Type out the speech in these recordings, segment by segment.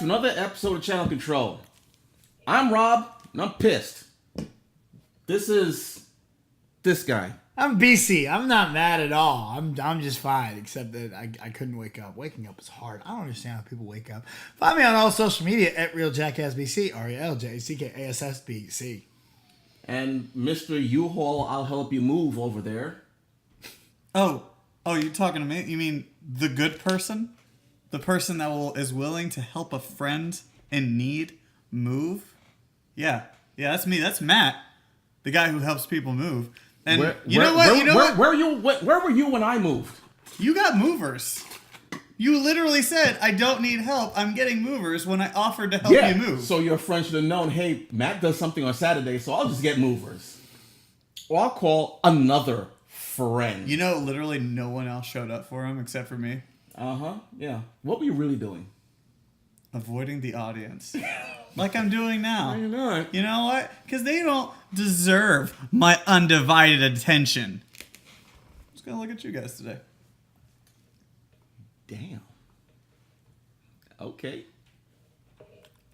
to another episode of Channel Control. I'm Rob, and I'm pissed. This is this guy. I'm BC. I'm not mad at all. I'm just fine, except that I couldn't wake up. Waking up is hard. I don't understand how people wake up. Find me on all social media at RealJackassBC, RealJackassBC. And Mr. U-Haul, I'll help you move over there. Oh, you talking to me? You mean the good person? The person that is willing to help a friend in need move? Yeah, that's me. That's Matt, the guy who helps people move. And know what? Where were you when I moved? You got movers. You literally said, I don't need help. I'm getting movers when I offered to help you move. So your friend should have known, hey, Matt does something on Saturday, so I'll just get movers. Or I'll call another friend. You know, literally no one else showed up for him except for me. Uh-huh, yeah. What were you really doing? Avoiding the audience. Like I'm doing now. You're not. You know what? Because they don't deserve my undivided attention. Just gonna look at you guys today. Damn. Okay.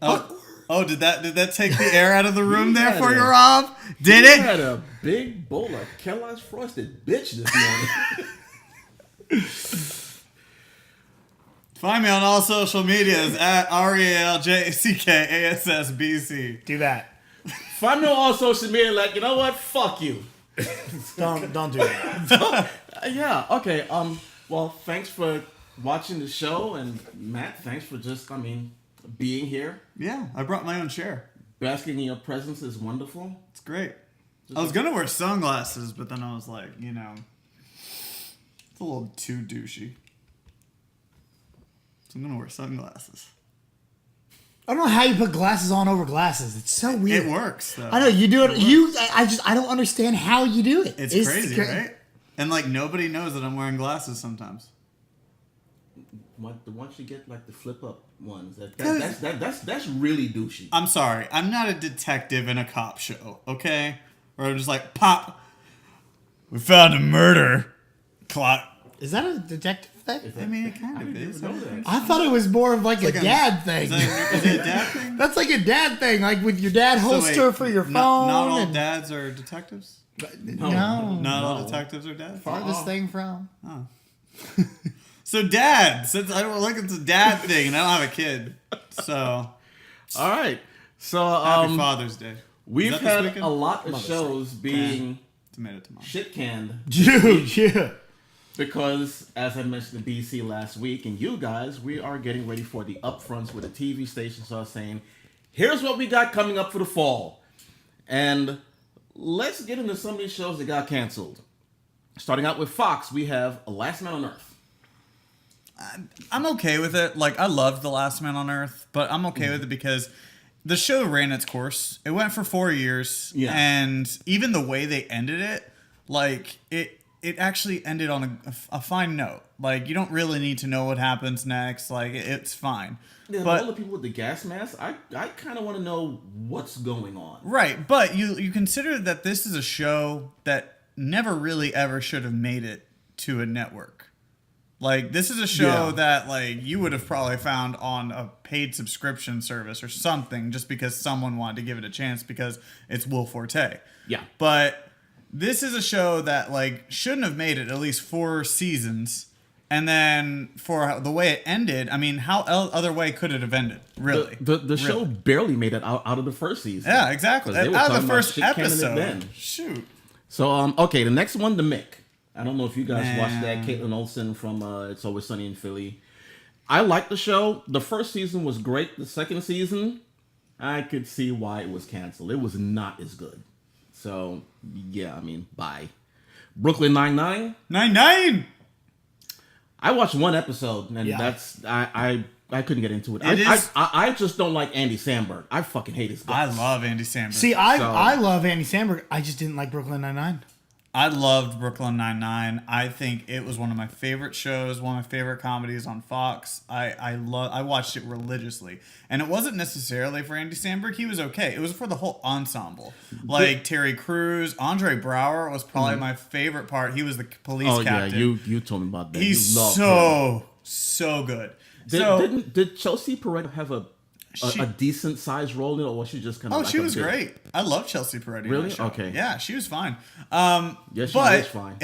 Oh, did that take the air out of the room there for you, Rob? Did it? You had a big bowl of Kellogg's Frosted bitch this morning. Find me on all social medias at RealJackassBC. Do that. Find me on all social media like, you know what? Fuck you. Don't do that. Yeah, okay. Well, thanks for watching the show, and Matt, thanks for just, being here. Yeah, I brought my own chair. Basking in your presence is wonderful. It's great. I was gonna wear sunglasses, but then I was like, it's a little too douchey. So I'm gonna wear sunglasses. I don't know how you put glasses on over glasses. It's so weird. It works, though. I know you do it. I don't understand how you do it. It's crazy, right? And nobody knows that I'm wearing glasses sometimes. Once you get the flip up ones, that's really douchey. I'm sorry, I'm not a detective in a cop show, okay? Or I'm just like, pop, we found a murder. Clock. Is that a detective thing? It kind of is. I thought it was more of like a dad thing. Is it a dad thing? That's like a dad thing, like with your dad holster for your phone. Not all dads are detectives? No. Not all detectives are dads? Farthest thing from. Oh. So dad, since I don't look, it's a dad thing, and I don't have a kid. So. All right. So Happy Father's Day. We've had a lot of shows being tomato. shit canned. Dude, yeah. Because, as I mentioned to BC last week, and you guys, we are getting ready for the upfronts where the TV stations are saying, here's what we got coming up for the fall. And let's get into some of these shows that got canceled. Starting out with Fox, we have A Last Man on Earth. I'm okay with it. I loved The Last Man on Earth, but I'm okay with it because the show ran its course. It went for 4 years, and even the way they ended it, it actually ended on a fine note. You don't really need to know what happens next. It's fine. Yeah, but all the people with the gas masks, I kind of want to know what's going on. Right, but you consider that this is a show that never really ever should have made it to a network. This is a show that, you would have probably found on a paid subscription service or something just because someone wanted to give it a chance because it's Will Forte. Yeah. But this is a show that, shouldn't have made it at least 4 seasons. And then for the way it ended, how other way could it have ended, really? The show barely made it out of the first season. Yeah, exactly. Out of the first episode. Shoot. So, okay, the next one, The Mick. I don't know if you guys watched that. Caitlin Olsen from It's Always Sunny in Philly. I liked the show. The first season was great. The second season, I could see why it was canceled. It was not as good. So, yeah, bye. Brooklyn Nine-Nine. Nine-Nine! I watched one episode, and that's... I couldn't get into it. I just don't like Andy Samberg. I fucking hate his guts. I love Andy Samberg. See, I love Andy Samberg. I just didn't like Brooklyn Nine-Nine. I loved Brooklyn Nine-Nine. I think it was one of my favorite shows, one of my favorite comedies on Fox. I watched it religiously. And it wasn't necessarily for Andy Samberg. He was okay. It was for the whole ensemble. Terry Crews, Andre Brower was probably my favorite part. He was the police captain. Yeah, you told me about that. He's so good. Did Chelsea Peretti have a a decent sized role in it, or was she just kind of? Oh, she was great. I love Chelsea Peretti. Really? Okay. Yeah, she was fine. Yes, she was fine.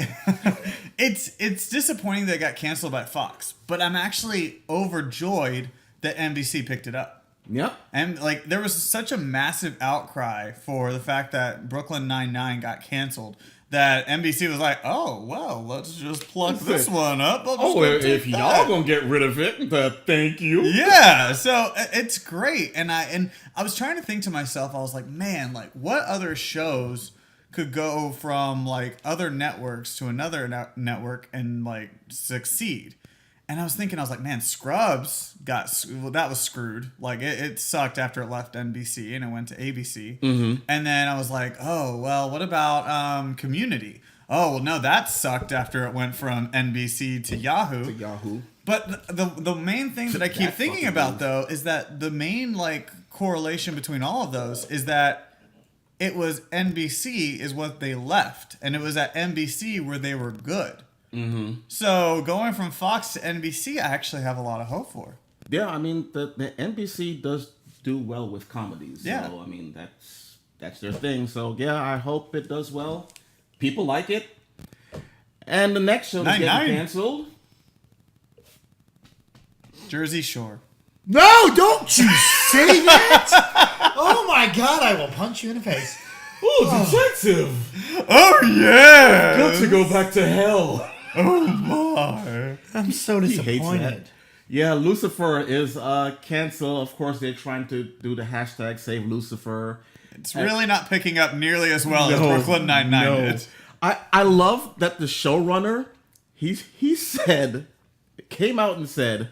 It's disappointing that it got canceled by Fox, but I'm actually overjoyed that NBC picked it up. Yep. And like there was such a massive outcry for the fact that Brooklyn Nine-Nine got canceled that NBC was like, oh, well, let's just pluck this one up. Oh, if y'all gonna get rid of it, thank you. Yeah, so it's great. And I was trying to think to myself, I was like, man, like what other shows could go from like other networks to another network and like succeed? And I was like, man, Scrubs that was screwed. Like it sucked after it left NBC and it went to ABC. Mm-hmm. And then I was like, oh, well, what about Community? Oh, well, no, that sucked after it went from NBC to Yahoo. But the main thing that I keep thinking about, though, is that the main like correlation between all of those is that it was NBC is what they left. And it was at NBC where they were good. Mm-hmm. So going from Fox to NBC, I actually have a lot of hope for. Yeah, I mean the NBC does do well with comedies. Yeah. So I mean that's their thing. So yeah, I hope it does well. People like it. And the next show is getting canceled. Jersey Shore. No, don't you say that! Oh my God, I will punch you in the face. Oh, detective! Oh yeah! Got to go back to hell. Oh my! I'm so disappointed. Yeah, Lucifer is canceled. Of course, they're trying to do the hashtag Save Lucifer. It's really not picking up nearly as well as Brooklyn Nine-Nine did. I love that the showrunner he came out and said,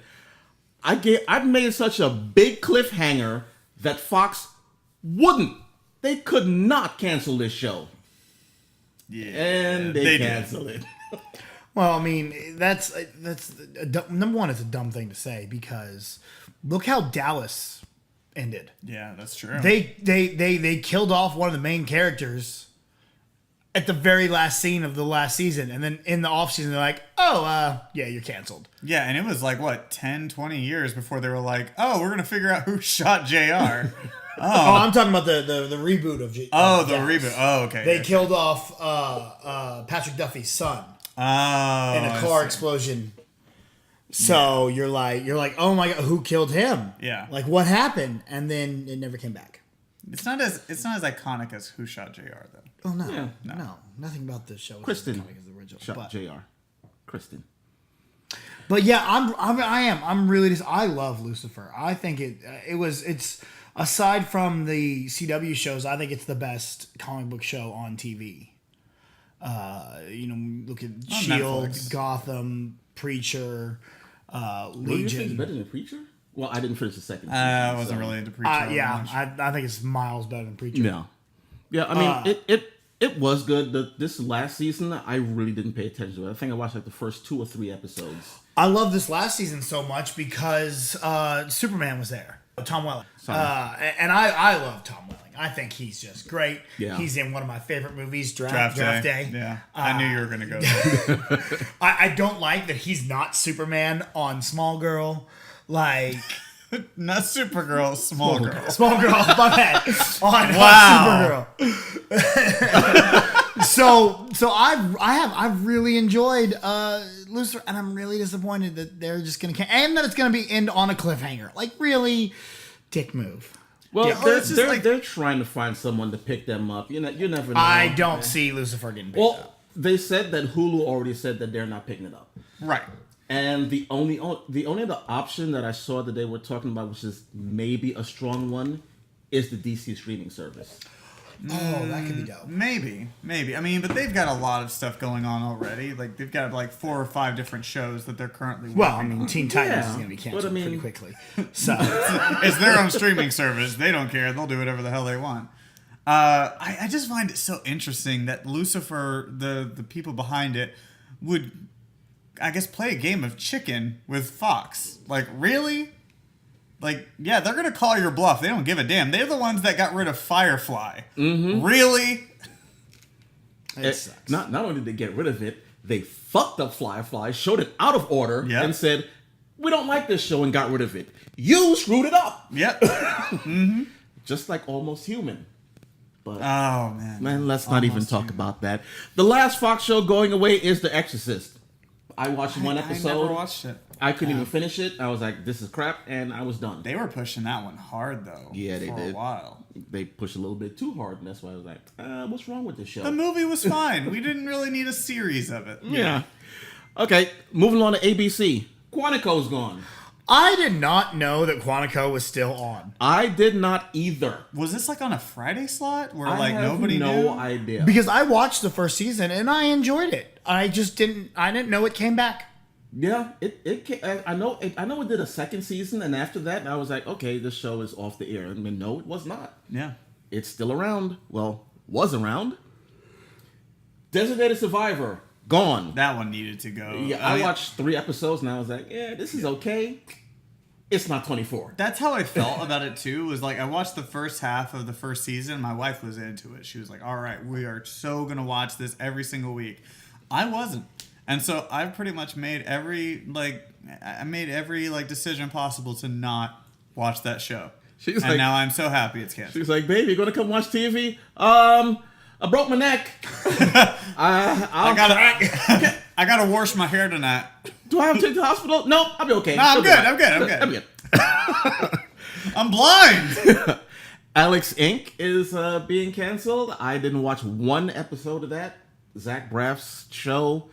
I've made such a big cliffhanger that Fox they could not cancel this show. Yeah, and they canceled it. Well, I mean, that's number one. It's a dumb thing to say because look how Dallas ended. Yeah, that's true. They killed off one of the main characters at the very last scene of the last season, and then in the off season they're like, "Oh, yeah, you're canceled." Yeah, and it was like what 10, 20 years before they were like, "Oh, we're gonna figure out who shot JR." Oh, I'm talking about the reboot of. The Dallas. reboot. Oh, okay. They killed off Patrick Duffy's son. Oh, In a car explosion. So you're like, oh my God, who killed him? Yeah. Like what happened? And then it never came back. It's not as iconic as Who Shot JR though. Oh no, Yeah. no, nothing about this show. Kristen is as iconic as the original. shot JR. Kristen. But yeah, I'm really just. I love Lucifer. I think it's aside from the CW shows, I think it's the best comic book show on TV. Look at Shield, Netflix. Gotham, Preacher, Legion. You think it's better than Preacher? Well, I didn't finish the second season. I wasn't really into Preacher. Yeah, I think it's miles better than Preacher. No. Yeah, I mean, it was good. This last season, I really didn't pay attention to it. I think I watched like the first 2 or 3 episodes. I love this last season so much because Superman was there. Tom Welling. And I love Tom Welling. I think he's just great. Yeah. He's in one of my favorite movies, Draft Day. Yeah. I knew you were going to go there. I don't like that he's not Superman on Small Girl. Like... Not Supergirl, Small Girl. Small Girl, my bad. Wow. Supergirl. So I've really enjoyed Lucifer, and I'm really disappointed that they're just gonna and that it's gonna end on a cliffhanger. Like really, dick move. Well, they're trying to find someone to pick them up. You never know. I don't see Lucifer getting picked up. They said that Hulu already said that they're not picking it up. Right. And the only other option that I saw that they were talking about, which is maybe a strong one, is the DC streaming service. Oh, that could be dope. Maybe. I mean, but they've got a lot of stuff going on already. Like they've got like 4 or 5 different shows that they're currently working Well, I mean, on. Teen Titans is going to be canceled pretty quickly. So it's their own streaming service. They don't care. They'll do whatever the hell they want. I just find it so interesting that Lucifer, the people behind it, would, I guess, play a game of chicken with Fox. Like, really? Like, yeah, they're going to call your bluff. They don't give a damn. They're the ones that got rid of Firefly. Mm-hmm. Really? it sucks. Not only did they get rid of it, they fucked up Firefly, showed it out of order, and said, we don't like this show and got rid of it. You screwed it up. Yep. Just like Almost Human. But Oh man. let's not even talk about that. The last Fox show going away is The Exorcist. I watched one episode. I never watched it. I couldn't even finish it. I was like, this is crap, and I was done. They were pushing that one hard though. Yeah, they for did. a while. They pushed a little bit too hard, and that's why I was like, what's wrong with this show? The movie was fine. We didn't really need a series of it. Yeah. Okay, moving on to ABC. Quantico's gone. I did not know that Quantico was still on. I did not either. Was this like on a Friday slot where I like have nobody no knew? idea. Because I watched the first season and I enjoyed it. I didn't know it came back. Yeah, I know it did a second season, and after that, I was like, okay, this show is off the air. I mean, no, it was not. Yeah. It's still around. Well, was around. Designated Survivor, gone. That one needed to go. Yeah, I watched 3 episodes, and I was like, yeah, this is okay. It's not 24. That's how I felt about it too. Was like I watched the first half of the first season. My wife was into it. She was like, "All right, we are so gonna watch this every single week." I wasn't, and so I pretty much made every decision possible to not watch that show. And now I'm so happy it's canceled. She's like, baby, you gonna come watch TV? I broke my neck. I gotta wash my hair tonight. Do I have to take to the hospital? No, I'll be okay. No, I'm good. I'm blind. Alex Inc. is being canceled. I didn't watch one episode of that. Zach Braff's show.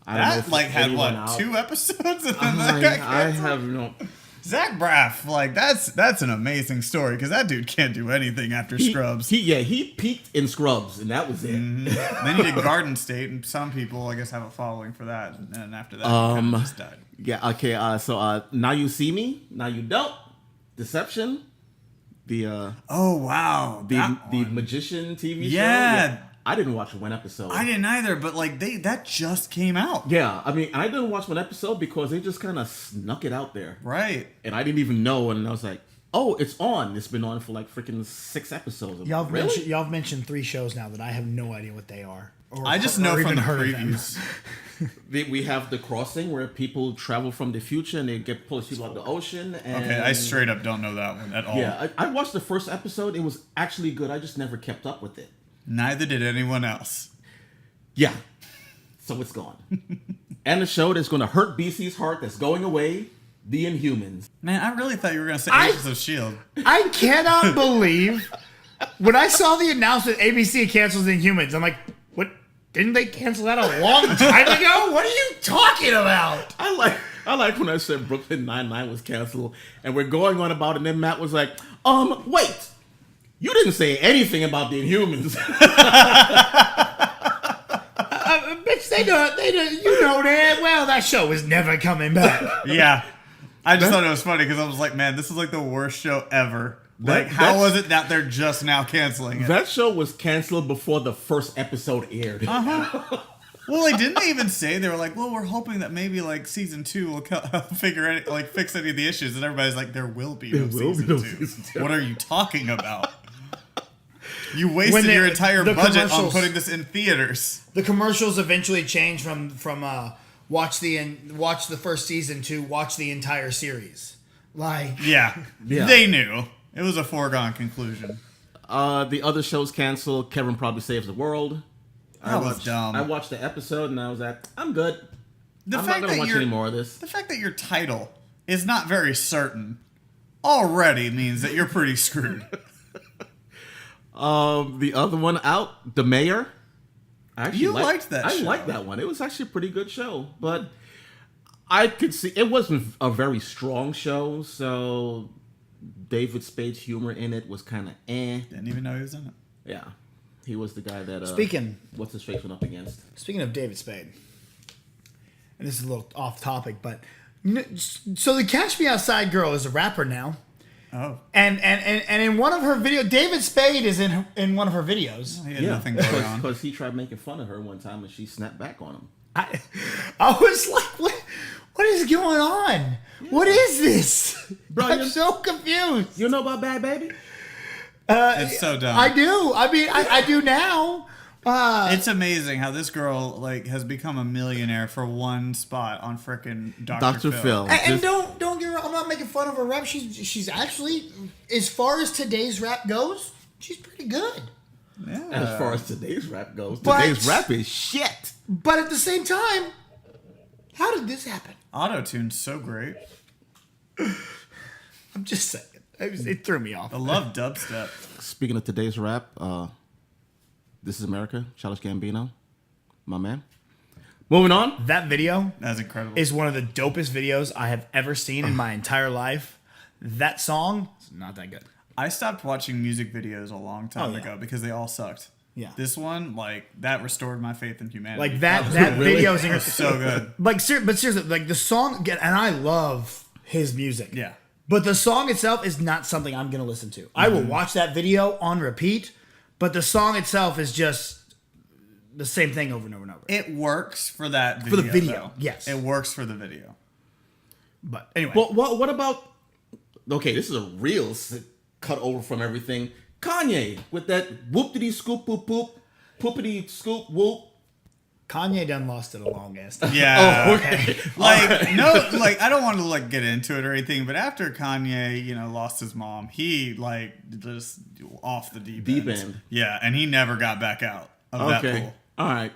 I don't know if had anyone what, out. 2 episodes and then that got canceled? I have no. Zach Braff, that's an amazing story because that dude can't do anything after Scrubs. He peaked in Scrubs and that was it. Then he did Garden State, and some people I guess have a following for that. And after that, he kind of just died. Yeah. Okay. So Now You See Me, Now You Don't. Deception. The oh wow, the magician TV show. Yeah. I didn't watch one episode. I didn't either, but that just came out. Yeah, I mean, I didn't watch one episode because they just kind of snuck it out there. Right. And I didn't even know, and I was like, oh, it's on. It's been on for like freaking 6 episodes. Y'all have mentioned 3 shows now that I have no idea what they are. I just know from the previews. We have The Crossing, where people travel from the future and they get push people out the ocean. And Okay, I straight up don't know that one at all. Yeah, I watched the first episode. It was actually good. I just never kept up with it. Neither did anyone else. Yeah. So it's gone. And the show that's going to hurt BC's heart that's going away, The Inhumans. Man, I really thought you were going to say Agents of S.H.I.E.L.D. I cannot believe when I saw the announcement ABC cancels The Inhumans. I'm like, what? Didn't they cancel that a long time ago? What are you talking about? I like when I said Brooklyn Nine-Nine was canceled and we're going on about it, and then Matt was like, wait. You didn't say anything about the Inhumans. Bitch, they do, you know that. Well, that show is never coming back. Yeah. I just thought it was funny because I was like, man, this is like the worst show ever. How was it that they're just now canceling it? That show was canceled before the first episode aired. Uh-huh. Well, didn't they even say, they were like, well, we're hoping that maybe like season 2 will fix any of the issues, and everybody's like, there will be no season 2. What are you talking about? You wasted your entire budget on putting this in theaters. The commercials eventually changed from watch the first season to watch the entire series. Yeah. They knew. It was a foregone conclusion. The other shows canceled. Kevin Probably Saves the World. That was dumb. I watched the episode and I was like, I'm good. I'm not going to watch any more of this. The fact that your title is not very certain already means that you're pretty screwed. The other one out, The Mayor. I liked that show. I liked that one. It was actually a pretty good show, but I could see it wasn't a very strong show, so David Spade's humor in it was kind of eh. Didn't even know he was in it. Yeah. He was the guy that what's his face went up against. Speaking of David Spade, and this is a little off topic, but so the Catch Me Outside girl is a rapper now. Oh. And in one of her videos, David Spade is in one of her videos. He had nothing going on. Because he tried making fun of her one time and she snapped back on him. I was like, what is going on? Yeah. What is this? Bro, I'm so confused. You know about Bad Baby? It's so dumb. I do. I mean, I do now. It's amazing how this girl like has become a millionaire for one spot on frickin' Dr. Phil. And don't get me wrong, I'm not making fun of her rap. She's actually, as far as today's rap goes, she's pretty good. Yeah. As far as today's rap goes, But- today's rap is shit. But at the same time, how did this happen? Auto-tune's so great. I'm just saying. It threw me off. I love dubstep. Speaking of today's rap, This Is America, Childish Gambino, my man. Moving on. That video That's incredible. is one of the dopest videos I have ever seen in my entire life. That song is not that good. I stopped watching music videos a long time Oh, yeah. ago because they all sucked. Yeah. This one, like, that restored my faith in humanity. Like that Really? video is It was so good. Like, but seriously, like the song, and I love his music. Yeah. But the song itself is not something I'm going to listen to. I will watch that video on repeat, but the song itself is just the same thing over and over and over. It works for that video. For the video, though. yes. It works for the video. But anyway. Well, what about? Okay, this is a real cut over from everything. Kanye with that whoop-diddy scoop boop boop, poopity scoop whoop. Kanye done lost it a long ass time. Yeah. Oh, okay. Like, no, like, I don't want to, like, get into it or anything, but after Kanye, lost his mom, he, like, just off the deep end. Yeah, and he never got back out of that Okay. pool. All right.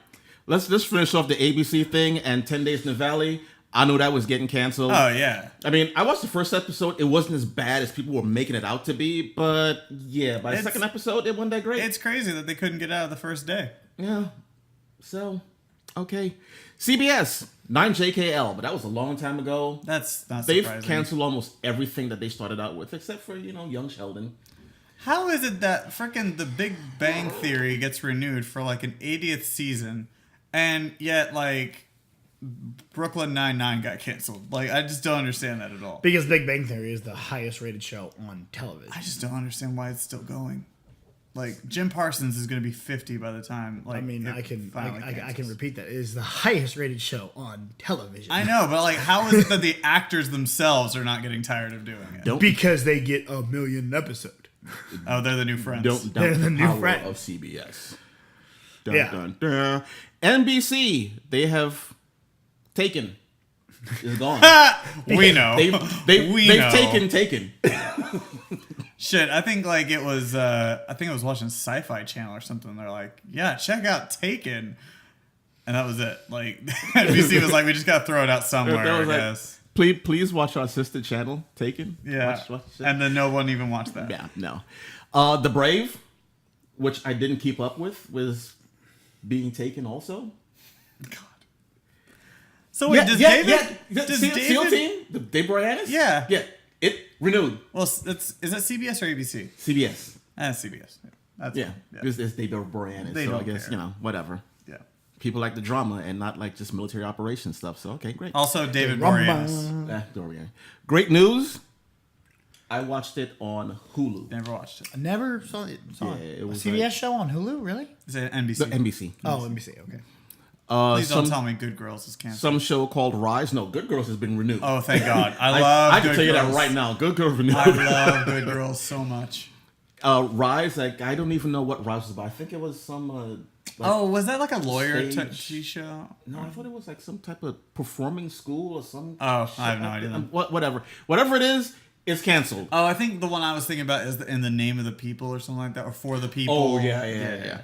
Let's just finish off the ABC thing and 10 Days in the Valley. I knew that was getting canceled. Oh, yeah. I mean, I watched the first episode. It wasn't as bad as people were making it out to be, but yeah, by the second episode, it wasn't that great. It's crazy that they couldn't get out of the first day. Yeah. So, okay. CBS, 9JKL, but that was a long time ago. That's not They've surprising. canceled almost everything that they started out with, except for, young Sheldon. How is it that frickin' The Big Bang Theory gets renewed for like an 80th season, and yet like Brooklyn Nine-Nine got canceled? Like, I just don't understand that at all. Because Big Bang Theory is the highest rated show on television. I just don't understand why it's still going. Like, Jim Parsons is going to be 50 by the time. Like, I mean, it I can finally cancels. repeat that. It is the highest rated show on television. I know, but like, how is it that the actors themselves are not getting tired of doing it? Because they get 1 million episode. Oh, they're the new friends. Don't They're doubt the the new power friend. of CBS. Dun, Yeah. dun, dun. NBC, they have taken. Is gone. We know. They've We know. taken. Shit, I think like it was. I think I was watching Sci-Fi Channel or something. They're like, "Yeah, check out Taken," and that was it. Like NBC was like, "We just gotta throw it out somewhere." That was I like, guess. Please watch our sister channel, Taken. Yeah, Watch and then no one even watched that. yeah, no. The Brave, which I didn't keep up with, was being taken also. God. So wait, does David? Does SEAL David? Team, Dave Boreanaz? Yeah. It renewed. Well, is that CBS or ABC? CBS. CBS. That's Yeah, fine. this is Dave Boreanaz. They So I don't guess care. whatever. Yeah. People like the drama and not like just military operations stuff. So okay, great. Also, David Boreanaz. Dorian. Great news. I watched it on Hulu. Never watched it. I never saw it. It was a CBS like- show on Hulu, really? Is it NBC? The NBC. Oh, NBC. Okay. Please don't tell me Good Girls is canceled. Some show called Rise. No, Good Girls has been renewed. Oh, thank God. I love I Good can tell you Girls. that right now. Good Girls renewed. I love Good Girls so much. Rise. Like I don't even know what Rise was about. I think it was some. Oh, was that like a lawyer stage- show? No, I thought it was like some type of performing school or some. Oh, I have no idea. Whatever it is, it's canceled. Oh, I think the one I was thinking about is In the Name of the People or something like that, or For the People. Oh yeah.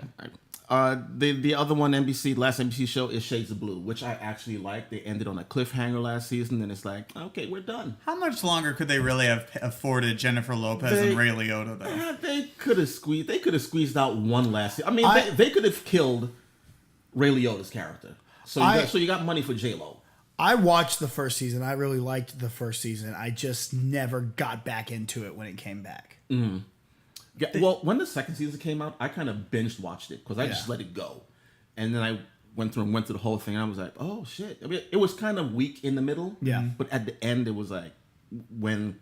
The other one, last NBC show is Shades of Blue, which I actually like. They ended on a cliffhanger last season, and it's like, okay, we're done. How much longer could they really have afforded Jennifer Lopez and Ray Liotta though? They could have squeezed out one last. I mean, they could have killed Ray Liotta's character. So you got money for J-Lo. I watched the first season. I really liked the first season. I just never got back into it when it came back. Mm-hmm. Yeah, well, when the second season came out, I kind of binge watched it because I just let it go, and then I went through the whole thing. And I was like, oh shit! I mean, it was kind of weak in the middle, but at the end, it was like when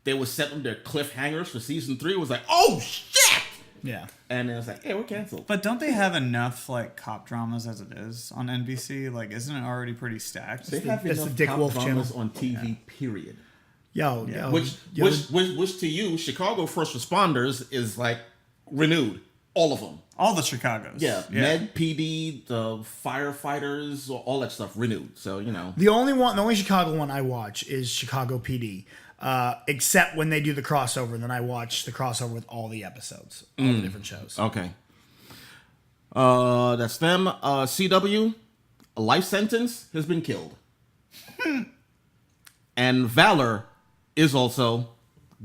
they were setting their cliffhangers for season 3. It was like, oh shit! Yeah, and it was like, hey, we're canceled. But don't they have enough like cop dramas as it is on NBC? Like, isn't it already pretty stacked? They have it's enough the Dick top Wolf dramas channel. on TV. Period. Yo, Which to you, Chicago First Responders is like renewed. All of them. All the Chicagos. Yeah. Med, PD, the firefighters, all that stuff renewed. So, you know. The only Chicago one I watch is Chicago PD. Except when they do the crossover, then I watch the crossover with all the episodes, all the different shows. Okay. That's them. CW, a life sentence has been killed. And Valor is also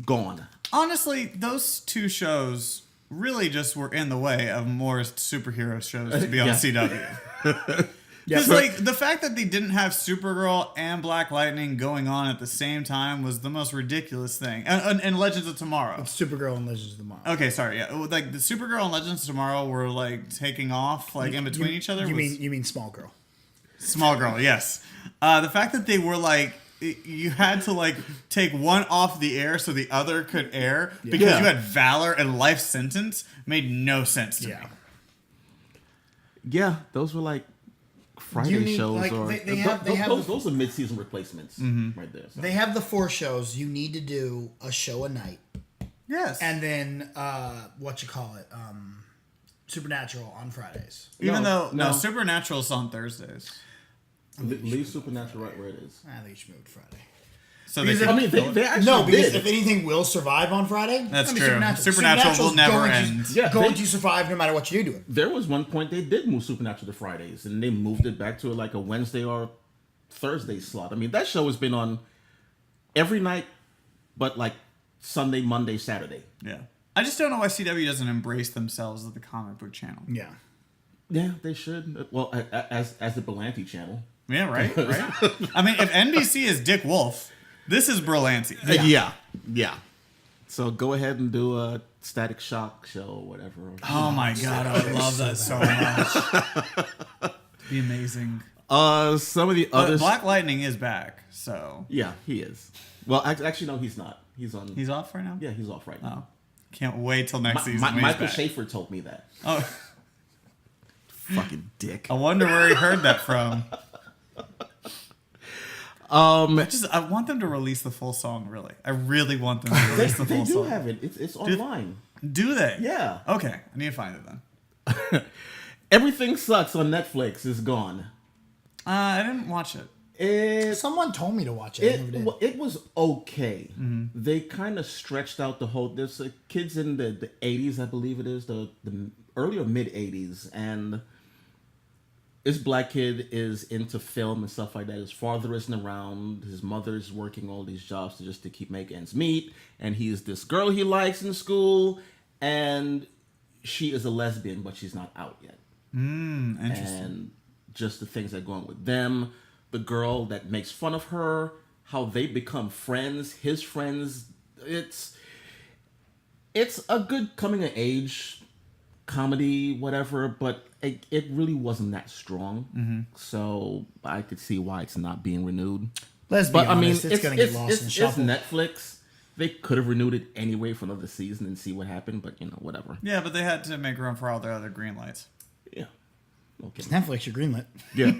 gone. Honestly, those two shows really just were in the way of more superhero shows to be on CW. Because like the fact that they didn't have Supergirl and Black Lightning going on at the same time was the most ridiculous thing. And Legends of Tomorrow. It's Supergirl and Legends of Tomorrow. Okay, sorry. Yeah, like the Supergirl and Legends of Tomorrow were like taking off like in between each other. You mean Small Girl? Small Girl, yes. The fact that they were like, you had to like take one off the air so the other could air because you had Valor and Life Sentence made no sense to me. Yeah, those were like Friday shows. Like, or those are mid-season replacements right there. So. They have the 4 shows. You need to do a show a night. Yes. And then, Supernatural on Fridays. Even though Supernatural's on Thursdays. Leave Supernatural right where it is. I think you should move to Friday. So they actually because did. if anything will survive on Friday, that's true. Supernatural will never end. Going to survive no matter what you do to it. There was one point they did move Supernatural to Fridays, and they moved it back to like a Wednesday or Thursday slot. I mean, that show has been on every night, but like Sunday, Monday, Saturday. Yeah, I just don't know why CW doesn't embrace themselves as the comic book channel. Yeah, they should. Well, as the Berlanti channel. Yeah, right. I mean, if NBC is Dick Wolf, this is Berlanti. Yeah. So go ahead and do a Static Shock show or whatever. Oh my god, I would love that so much. It'd be amazing. Some of the others. Black Lightning is back, so yeah, he is. Well, actually, no, he's not. He's on. He's off right now. Yeah, he's off right now. Oh, can't wait till next season. Michael Schaefer told me that. Oh, fucking dick. I wonder where he heard that from. I want them to release the full song. Really, I really want them to release the full song. They do have it. It's online. Do they? Yeah. Okay, I need to find it then. Everything Sucks on Netflix is gone. I didn't watch it. Someone told me to watch it. It was okay. Mm-hmm. They kind of stretched out the whole. There's kids in the 80s, I believe it is, the early or mid 80s, and this black kid is into film and stuff like that. His father isn't around. His mother's working all these jobs to keep making ends meet. And he's this girl he likes in school, and she is a lesbian, but she's not out yet. Interesting. And just the things that go on with them. The girl that makes fun of her, how they become friends, his friends. It's a good coming of age comedy, whatever, but it really wasn't that strong. Mm-hmm. So I could see why it's not being renewed. Let's be honest, it's going to get lost in the shuffle. It's Netflix. They could have renewed it anyway for another season and see what happened, but whatever. Yeah, but they had to make room for all their other green lights. Yeah. Okay. It's Netflix, you're greenlit. Yeah,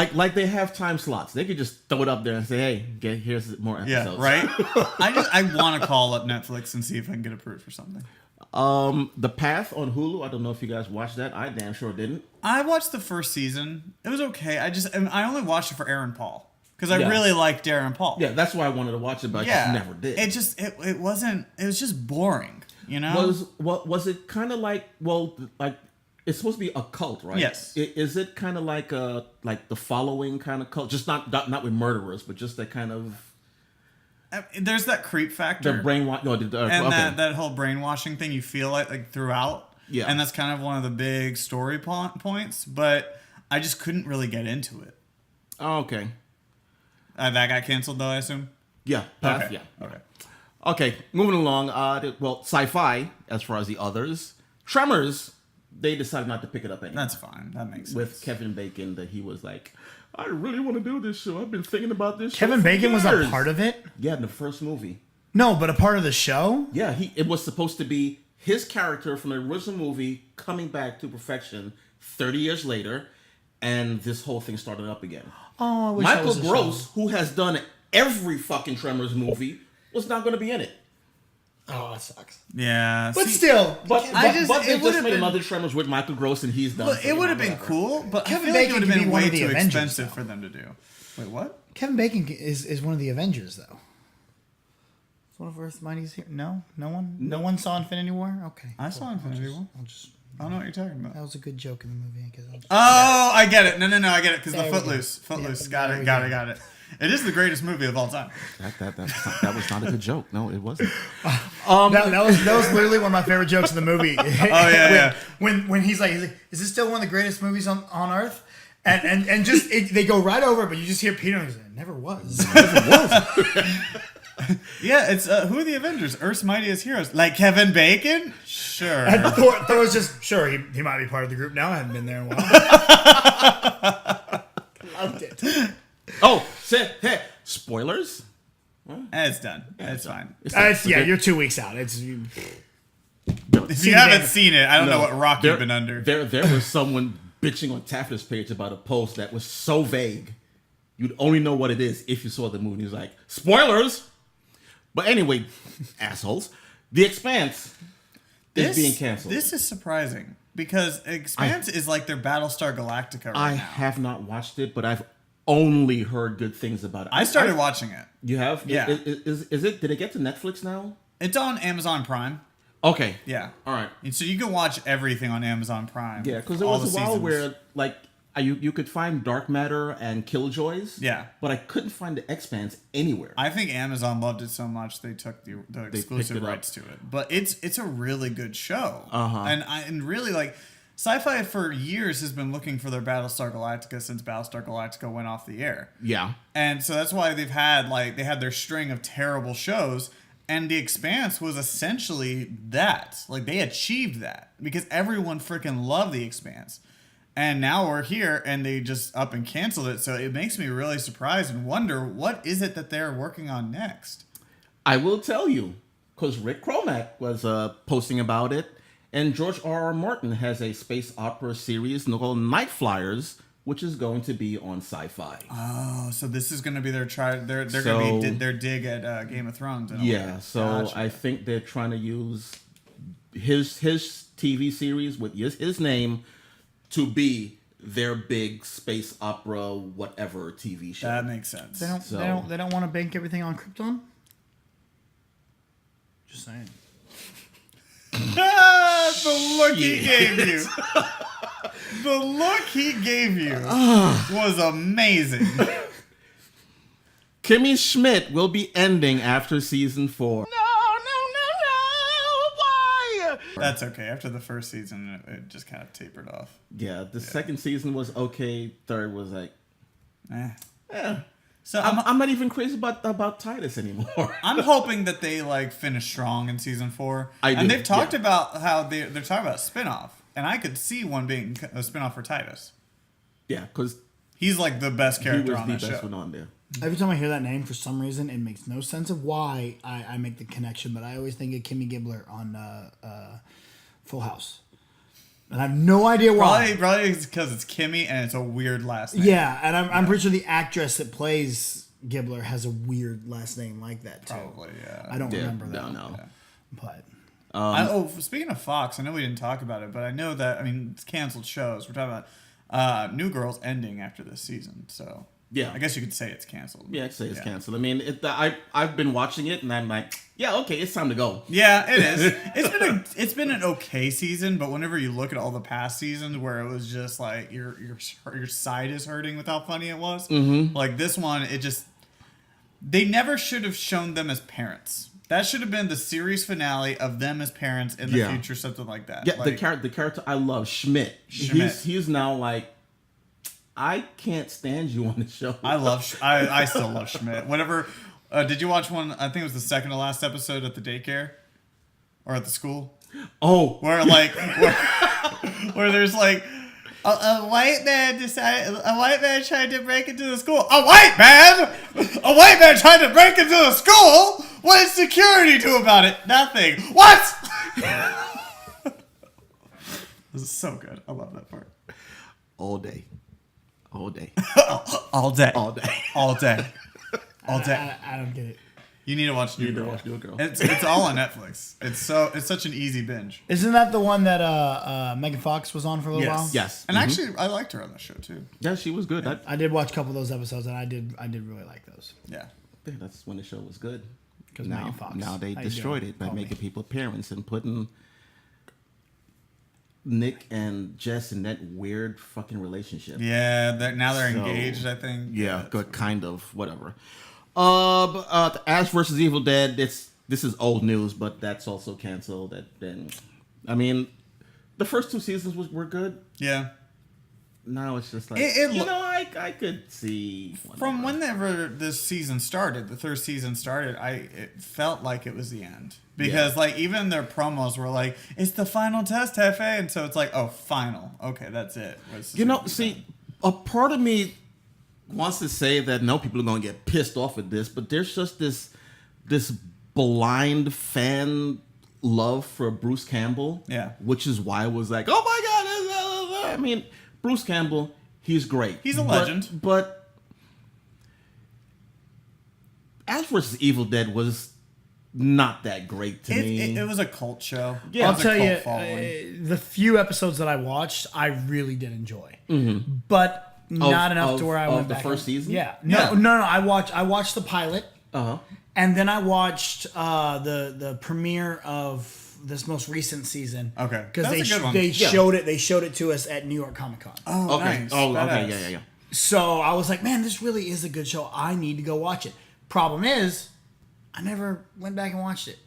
like they have time slots. They could just throw it up there and say, "Hey, here's more episodes." Yeah, right. I want to call up Netflix and see if I can get approved for something. The Path on Hulu. I don't know if you guys watched that. I damn sure didn't. I watched the first season. It was okay. I only watched it for Aaron Paul because I really liked Aaron Paul. Yeah, that's why I wanted to watch it, but I just never did. It wasn't. It was just boring. Was it kind of like it's supposed to be a cult, right? Yes. Is it kind of like the Following kind of cult? Just not with murderers, but just that kind of. There's that creep factor. The brainwash. No, that whole brainwashing thing you feel like throughout. Yeah. And that's kind of one of the big story points, but I just couldn't really get into it. Oh, okay. That got canceled though, I assume. Yeah. Path. Okay. Yeah. Okay. Moving along. Sci-fi as far as the others. Tremors. They decided not to pick it up anymore. That's fine. That makes sense. With Kevin Bacon, that he was like, I really want to do this show. I've been thinking about this. Kevin Bacon was a part of it? Yeah, in the first movie. No, but a part of the show? Yeah, it was supposed to be his character from the original movie coming back to perfection 30 years later, and this whole thing started up again. Oh, I wish Michael that was Gross, who has done every fucking Tremors movie, was not going to be in it. Oh, that sucks. Yeah. But still, But I just- but they it just would've made been- another Tremors with Michael Gross, and he's done. Well, so, it would have been whatever. cool, but Kevin I feel like it Bacon would have could been be one way of the too Avengers, expensive though. for them to do. Wait, what? Kevin Bacon is one of the Avengers, though. Is one of Earth's Mightiest here? No one. No one saw Infinity War. Okay, I saw Infinity War. I don't know what you're talking about. That was a good joke in the movie. I guess. Oh, I get it. No, I get it because the There we go. Footloose. Footloose. Yeah, got there it. we Got go. it. Got it. It is the greatest movie of all time. That was not a good joke. No, it wasn't. That was literally one of my favorite jokes in the movie. Oh yeah. When he's like, is this still one of the greatest movies on Earth? And just they go right over it, but you just hear Peter and he's like, it never was. Yeah, it's who are the Avengers? Earth's Mightiest Heroes. Like Kevin Bacon? Sure. And Thor was just sure he might be part of the group now. I haven't been there in a while. Loved it. Oh, hey, spoilers. It's done. It's fine. You're 2 weeks out. It's If you haven't seen it, I don't know what rock you've been under. There was someone bitching on Taffeta's page about a post that was so vague. You'd only know what it is if you saw the movie. He was like, spoilers! But anyway, assholes. The Expanse is being canceled. This is surprising because Expanse is like their Battlestar Galactica right I now. have not watched it, but I've only heard good things about it. I started watching it. You have? Yeah. Is it? Did it get to Netflix now? It's on Amazon Prime. Okay. Yeah. All right. And so you can watch everything on Amazon Prime. Yeah, because there all was a the while seasons. where like you could find Dark Matter and Killjoys. Yeah. But I couldn't find the Expanse anywhere. I think Amazon loved it so much they took the exclusive picked it up. rights to it. But it's a really good show. Uh-huh. And really like Sci-Fi for years has been looking for their Battlestar Galactica since Battlestar Galactica went off the air. Yeah. And so that's why they had their string of terrible shows, and The Expanse was essentially that. Like they achieved that because everyone freaking loved The Expanse. And now we're here and they just up and canceled it. So it makes me really surprised and wonder what is it that they're working on next. I will tell you, because Rick Cromack was posting about it, and George R.R. Martin has a space opera series called Night Flyers, which is going to be on Sci-Fi. Oh, so this is going to be their they're So- going to be their dig at Game of Thrones. In a Yeah, way. so Gotcha. I think they're trying to use his TV series with his name to be their big space opera whatever TV show. That makes sense. They don't want to bank everything on Krypton. Just saying. The look he gave you. The look he gave you was amazing. Kimmy Schmidt will be ending after season 4. That's okay. After the first season, it just kind of tapered off. Yeah, the second season was okay. Third was like, Eh. So I'm not even crazy about Titus anymore. I'm hoping that they finish strong in season 4. I do, And they've talked yeah. about how they're talking about a spinoff, and I could see one being a spinoff for Titus. Yeah, because He's like the best he character was on the that best show. one on there. Every time I hear that name, for some reason, it makes no sense of why I make the connection, but I always think of Kimmy Gibbler on Full House. And I have no idea why. Probably because it's Kimmy and it's a weird last name. Yeah, and I'm pretty sure the actress that plays Gibbler has a weird last name like that, too. Probably, yeah. I don't Yeah, remember that. no. But Speaking of Fox, I know we didn't talk about it, but I know that, it's canceled shows. We're talking about New Girl's ending after this season, so Yeah. I guess you could say it's canceled. Yeah, I'd say it's canceled. I mean, I've been watching it, and I'm like, yeah, okay, it's time to go. Yeah, it is. It's been an okay season, but whenever you look at all the past seasons where it was just like your side is hurting with how funny it was, like this one, they never should have shown them as parents. That should have been the series finale of them as parents in the future, something like that. Yeah, the character I love, Schmidt. He's now like, I can't stand you on the show. I still love Schmidt. Whatever. Did you watch one? I think it was the second to last episode at the daycare or at the school. Oh, Where where there's like a white man tried to break into the school. A white man tried to break into the school. What did security do about it? Nothing. What? This is so good. I love that part. all day. All day. All day. All day. All day. I don't get it. You need to watch New You need to Girl. watch New Girl. It's all on Netflix. It's such an easy binge. Isn't that the one that Megan Fox was on for a little while? Yes. And actually, I liked her on the show too. Yeah, she was good. I did watch a couple of those episodes, and I did really like those. Yeah. That's when the show was good. 'Cause Now, Megan Fox. now they How you destroyed doing? it by Call me. making people parents and putting Nick and Jess in that weird fucking relationship. Yeah. Now they're So, engaged. I think. Yeah, that's good, kind of, whatever. The Ash versus Evil Dead. This is old news, but that's also canceled. I mean, the first 2 seasons were good. Yeah. Now it's just like I could see From whenever this season started, the third season started, it felt like it was the end because like even their promos were like, "It's the final test, Hefe," and so it's like, "Oh, final, okay, that's it." See, a part of me wants to say that no, people are gonna get pissed off at this, but there's just this blind fan love for Bruce Campbell, which is why I was like, "Oh my god!" I mean, Bruce Campbell, he's great. He's a legend. But Ash vs. Evil Dead was not that great to me. It was a cult show. Yeah, I'll tell you, the few episodes that I watched, I really did enjoy, but not enough to where I went the back. First season. Yeah, no. I watched the pilot, and then I watched the premiere of this most recent season. Okay, because that's a good one. they showed it to us at New York Comic Con. Oh, okay. nice. Oh, Badass. okay. Yeah. So I was like, man, this really is a good show. I need to go watch it. Problem is, I never went back and watched it.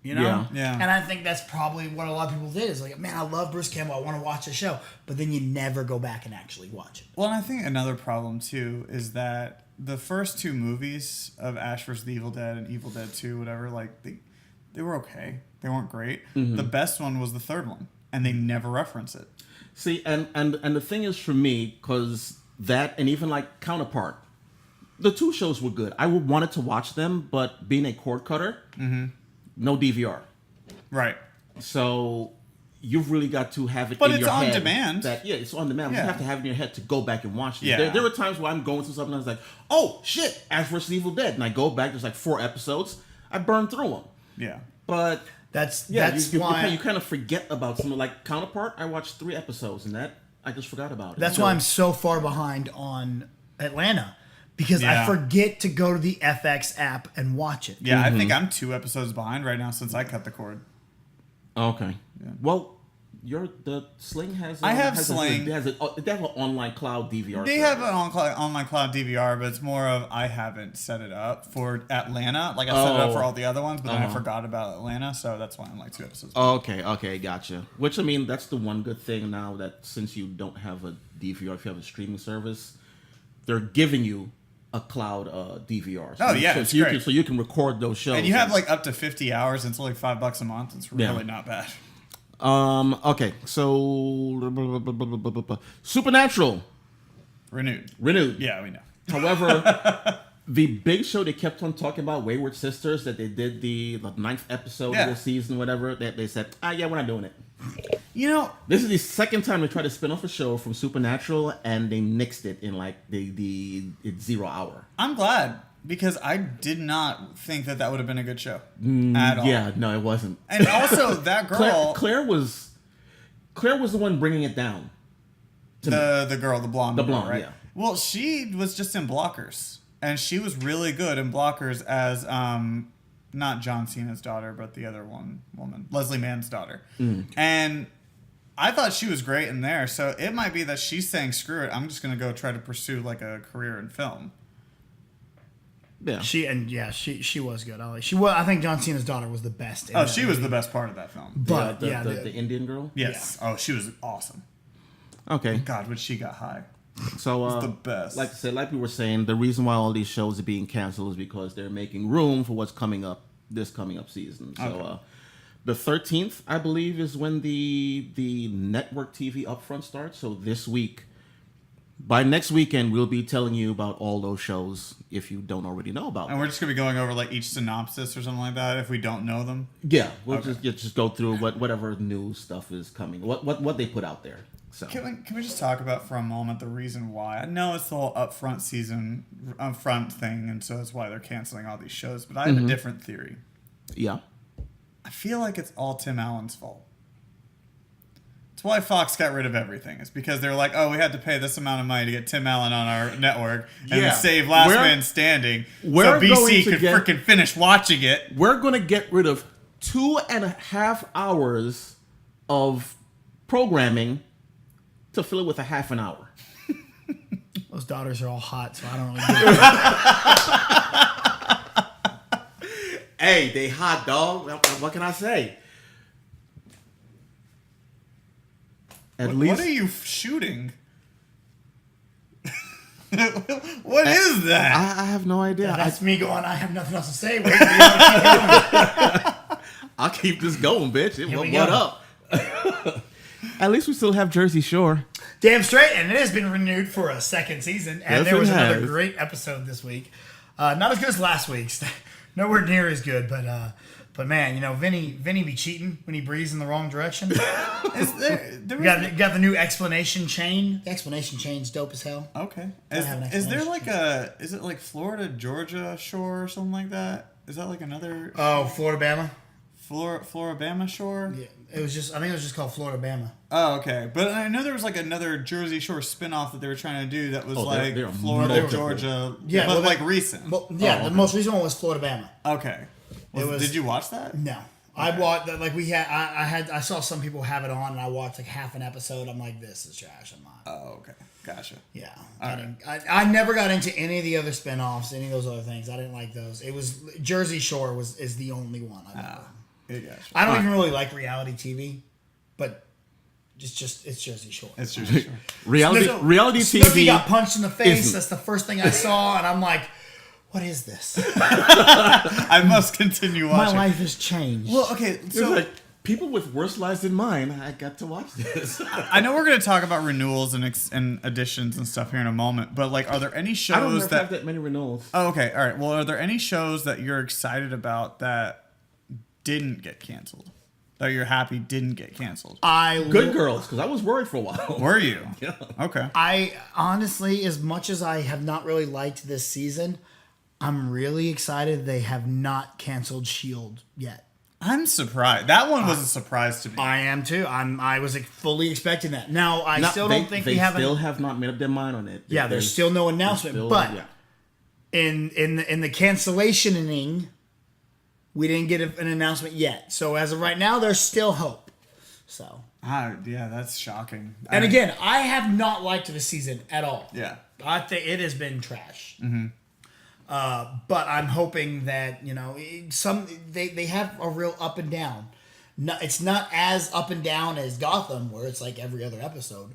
You know? Yeah. And I think that's probably what a lot of people did. Is like, man, I love Bruce Campbell. I want to watch the show. But then you never go back and actually watch it. Well, and I think another problem, too, is that the first 2 movies of Ash vs. the Evil Dead and Evil Dead 2, whatever, like, they were okay. They weren't great. The best one was the third one, and they never reference it. See, and the thing is for me, because that and even like Counterpart, the 2 shows were good. I wanted to watch them, but being a cord cutter, no DVR. Right. So you've really got to have it But in it's your on head. demand. It's on demand. Yeah. You have to have it in your head to go back and watch it. Yeah. There were times where I'm going through something and I was like, oh, shit, Ash vs. Evil Dead. And I go back, there's like 4 episodes. I burned through them. Yeah. But That's you why kind of forget about something like Counterpart. I watched 3 episodes and that I just forgot about it. That's why I'm so far behind on Atlanta, because Yeah. I forget to go to the FX app and watch it. Yeah, I think I'm 2 episodes behind right now since I cut the cord. Okay. Yeah. Well, the Sling has. I have Sling. They have an online cloud DVR. They service. have an online cloud DVR, but it's more of I haven't set it up for Atlanta. Like I set it up for all the other ones, but then I forgot about Atlanta, so that's why I'm like 2 episodes. Okay, gotcha. Which I mean, that's the one good thing now that since you don't have a DVR, if you have a streaming service, they're giving you a cloud DVR. So it's great. so you can record those shows. And you have like up to 50 hours. And it's only $5 a month. It's really not bad. Okay, so Supernatural Renewed. Yeah, we know. However, the big show they kept on talking about, Wayward Sisters, that they did the 9th episode of the season, whatever. That they said, we're not doing it. You know, this is the second time they tried to spin off a show from Supernatural, and they nixed it in like it's 0 hour. I'm glad. Because I did not think that would have been a good show at all. Yeah, no, it wasn't. And also, that girl... Claire was the one bringing it down. The girl, the blonde. The blonde, right? yeah. Well, she was just in Blockers. And she was really good in Blockers as, not John Cena's daughter, but the other woman, Leslie Mann's daughter. And I thought she was great in there. So it might be that she's saying, screw it, I'm just going to go try to pursue like a career in film. Yeah, she was good. I think John Cena's daughter was the best. She was the best part of that film. But the Indian girl. Yes. Yeah. Oh, she was awesome. Okay. God, when she got high. So it's the best. Like I said, like we were saying, the reason why all these shows are being canceled is because they're making room for what's coming up this season. So the 13th, I believe, is when the network TV upfront starts. So this week, by next weekend, we'll be telling you about all those shows if you don't already know about them. And we're just going to be going over like each synopsis or something like that if we don't know them. Yeah, we'll just go through whatever new stuff is coming, what they put out there. So can we just talk about for a moment the reason why? I know it's the whole upfront thing, and so that's why they're canceling all these shows. But I have a different theory. Yeah, I feel like it's all Tim Allen's fault. It's why Fox got rid of everything. It's because they're like, oh, we had to pay this amount of money to get Tim Allen on our network and save Last Man Standing, so BC could freaking finish watching it. We're going to get rid of 2.5 hours of programming to fill it with a half an hour. Those daughters are all hot, so I don't really get it. Hey, they hot, dog. What can I say? What are you shooting? What is that? I have no idea. That's me going, I have nothing else to say. Wait, keep I'll keep this going, bitch. What go. up? At least we still have Jersey Shore. Damn straight, and it has been renewed for a second season. And Yes, there was it another has. great episode this week. Not as good as last week's. Nowhere near as good, but man, Vinny be cheating when he breathes in the wrong direction. We got the new explanation chain. The explanation chain's dope as hell. Okay. Is there like is it like Florida Georgia Shore or something like that? Is that like another? Oh, Florida-Bama? Florida-Bama Shore? Yeah, I think it was just called Florida-Bama. Oh, okay. But I know there was like another Jersey Shore spinoff that they were trying to do that was they're Florida, multiple. Georgia. Yeah, but well, like recent. Well, yeah, the most recent one was Florida-Bama. Okay. Did you watch that? No. I watched I saw some people have it on, and I watched like half an episode. I'm like, this is trash. I'm not. Oh, okay. Gotcha. Yeah. Right. I never got into any of the other spinoffs, any of those other things. I didn't like those. It was Jersey Shore is the only one. Gotcha. I don't even really like reality TV, but it's Jersey Shore. It's Jersey Shore. Reality Snooki TV got punched in the face. isn't. That's the first thing I saw, and I'm like, what is this? I must continue watching. My life has changed. Well, okay. So like people with worse lives than mine, I got to watch this. I know we're going to talk about renewals and additions and stuff here in a moment, but like, are there any shows I don't have that many renewals. Oh, okay. All right. Well, are there any shows that you're excited about that didn't get canceled? That you're happy didn't get canceled? Good Girls, because I was worried for a while. Were you? Yeah. Okay. I honestly, as much as I have not really liked this season, I'm really excited they have not canceled S.H.I.E.L.D. yet. I'm surprised. That one was a surprise to me. I am too. I was fully expecting that. Now, I still don't think they we have still have not made up their mind on it. Yeah, there's still no announcement. But in the cancellationing, we didn't get an announcement yet. So as of right now, there's still hope. So. Yeah, that's shocking. And again, I have not liked this season at all. Yeah. I think it has been trash. Mm-hmm. But I'm hoping that, they have a real up and down. No, it's not as up and down as Gotham, where it's like every other episode.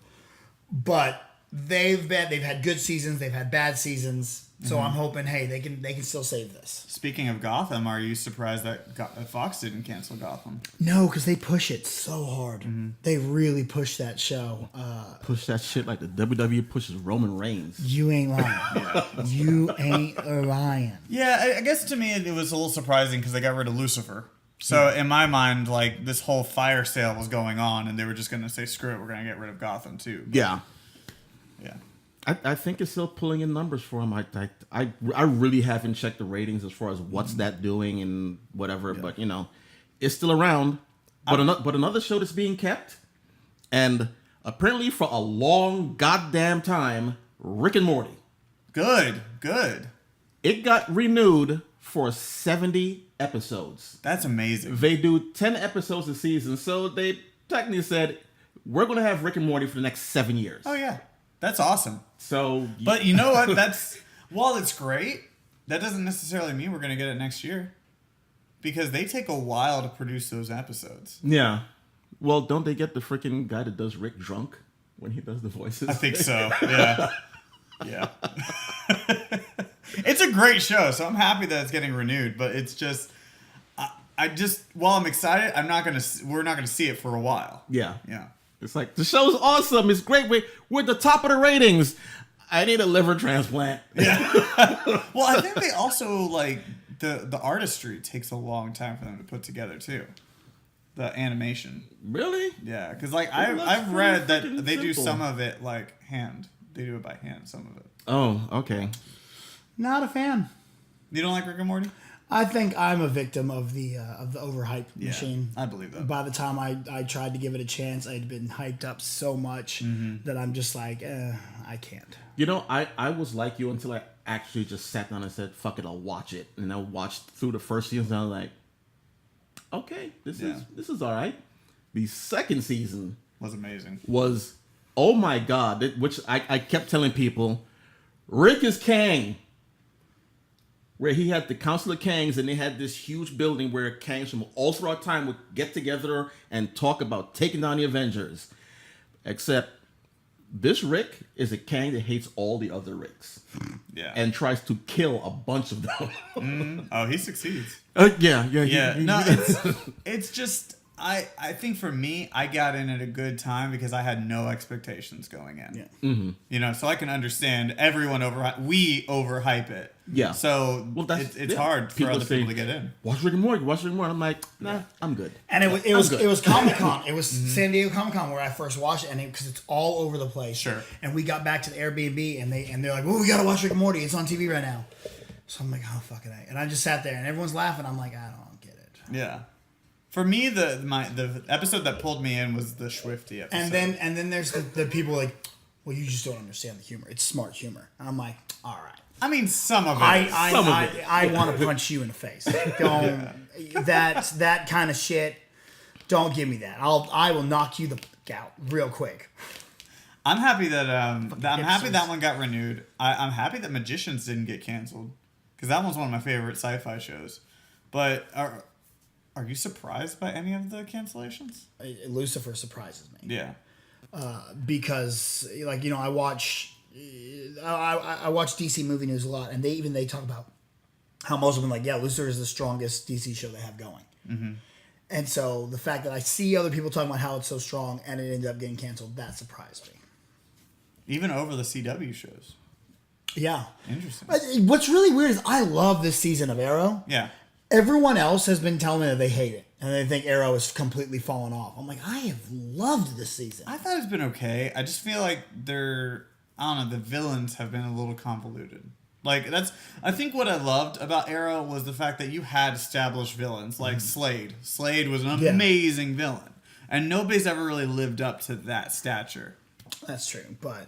But they've had good seasons, they've had bad seasons. So I'm hoping, hey, they can still save this. Speaking of Gotham, are you surprised that Fox didn't cancel Gotham? No, because they push it so hard. Mm-hmm. They really push that show. Push that shit like the WWE pushes Roman Reigns. You ain't lying. You ain't lying. Yeah, I guess to me it was a little surprising because they got rid of Lucifer. So in my mind, like, this whole fire sale was going on, and they were just going to say, screw it, we're going to get rid of Gotham too. But, Yeah. Yeah. I think it's still pulling in numbers for him. I really haven't checked the ratings as far as what's that doing and whatever, but it's still around. But another show that's being kept, and apparently for a long goddamn time, Rick and Morty. Good. It got renewed for 70 episodes. That's amazing. They do 10 episodes a season, so they technically said, we're going to have Rick and Morty for the next 7 years. Oh, yeah. That's awesome. So, but you know what? While it's great, that doesn't necessarily mean we're going to get it next year. Because they take a while to produce those episodes. Yeah. Well, don't they get the freaking guy that does Rick drunk when he does the voices? I think so. Yeah. Yeah. It's a great show, so I'm happy that it's getting renewed. But it's just, while I'm excited, we're not gonna see it for a while. Yeah. Yeah. It's like, the show's awesome. It's great. We're at the top of the ratings. I need a liver transplant. Well, I think they also like the artistry takes a long time for them to put together too. The animation. Really? Yeah, because like Well, that's I've read pretty that they do simple. some of it like hand. They do it by hand. Some of it. Oh, okay. Not a fan. You don't like Rick and Morty? I think I'm a victim of the overhype machine. I believe that. By the time I tried to give it a chance, I'd been hyped up so much that I'm just like, I can't. You know, I was like you until I actually just sat down and said, fuck it, I'll watch it. And I watched through the first season and I was like, okay, this is all right. The second season Was amazing. was, oh my God, which I kept telling people, Rick is Kang. Where he had the Council of Kangs and they had this huge building where Kangs from all throughout time would get together and talk about taking down the Avengers. Except this Rick is a Kang that hates all the other Ricks. Yeah. And tries to kill a bunch of them. Oh, he succeeds. Yeah. No, it's just I think for me, I got in at a good time because I had no expectations going in. Yeah. Mm-hmm. You know, so I can understand everyone we overhype it. Yeah. So it's hard for other say, people to get in. Watch Rick and Morty. I'm like, nah, I'm good. And it was Comic-Con. It was San Diego Comic-Con where I first watched it, and because it's all over the place. Sure. And we got back to the Airbnb, and they're like, "Well, we gotta watch Rick and Morty. It's on TV right now." So I'm like, "Oh fucking A!" And I just sat there, and everyone's laughing. I'm like, "I don't get it." Yeah. For me, the episode that pulled me in was the Swifty episode. And then there's the people like, "Well, you just don't understand the humor. It's smart humor." And I'm like, "All right." I mean, some of it. I want to punch you in the face. Don't that kind of shit. Don't give me that. I will knock you the fuck out real quick. I'm happy that that one got renewed. I'm happy that Magicians didn't get canceled because that one's one of my favorite sci-fi shows. But are you surprised by any of the cancellations? Lucifer surprises me. Yeah. Because like I watch DC movie news a lot, and they talk about how most of them Lucifer is the strongest DC show they have going. Mm-hmm. And so the fact that I see other people talking about how it's so strong and it ended up getting canceled, that surprised me. Even over the CW shows. Yeah. Interesting. What's really weird is I love this season of Arrow. Yeah. Everyone else has been telling me that they hate it and they think Arrow has completely fallen off. I'm like, I have loved this season. I thought it's been okay. I just feel like the villains have been a little convoluted. I think what I loved about Arrow was the fact that you had established villains like Slade. Slade was an amazing villain. And nobody's ever really lived up to that stature. That's true, but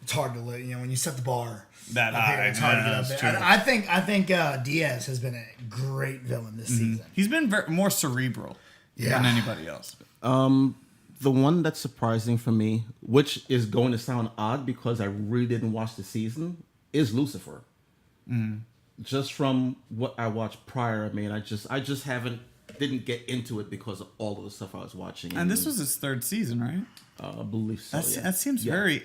it's hard to live. When you set the bar that high, it's hard to get up there. I think Diaz has been a great villain this season. He's been more cerebral than anybody else. The one that's surprising for me, which is going to sound odd because I really didn't watch the season, is Lucifer. Just from what I watched prior, I mean, I just didn't get into it because of all of the stuff I was watching. And this was his third season, right? I believe so. That seems very